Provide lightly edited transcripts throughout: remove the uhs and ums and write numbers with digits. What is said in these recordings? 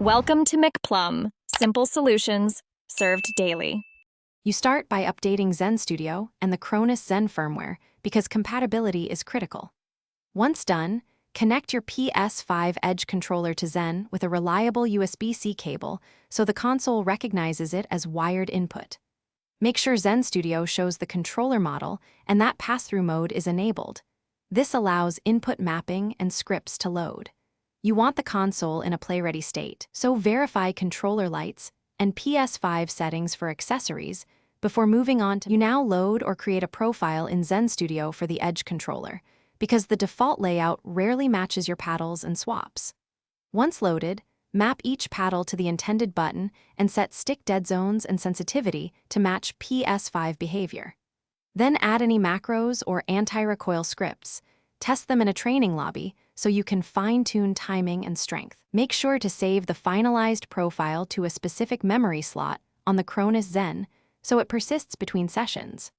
Welcome to McPlum, simple solutions served daily. You start by updating Zen Studio and the Cronus Zen firmware because compatibility is critical. Once done, connect your PS5 Edge controller to Zen with a reliable USB-C cable so the console recognizes it as wired input. Make sure Zen Studio shows the controller model and that pass-through mode is enabled. This allows input mapping and scripts to load. You want the console in a play-ready state, so verify controller lights and PS5 settings for accessories before moving on to. You now load or create a profile in Zen Studio for the Edge controller, because the default layout rarely matches your paddles and swaps. Once loaded, map each paddle to the intended button and set stick dead zones and sensitivity to match PS5 behavior. Then add any macros or anti-recoil scripts. Test them in a training lobby so you can fine-tune timing and strength. Make sure to save the finalized profile to a specific memory slot on the Cronus Zen so it persists between sessions.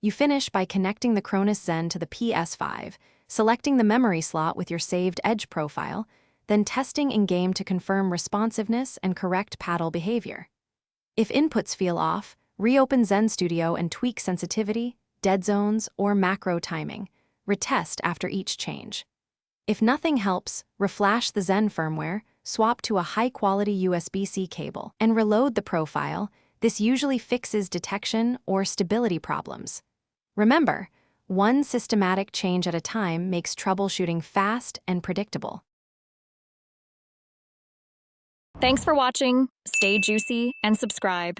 You finish by connecting the Cronus Zen to the PS5, selecting the memory slot with your saved Edge profile, then testing in-game to confirm responsiveness and correct paddle behavior. If inputs feel off, reopen Zen Studio and tweak sensitivity, dead zones, or macro timing. Retest after each change. If nothing helps, reflash the Zen firmware, swap to a high-quality USB-C cable, and reload the profile. This usually fixes detection or stability problems. Remember, one systematic change at a time makes troubleshooting fast and predictable. Thanks for watching. Stay juicy and subscribe.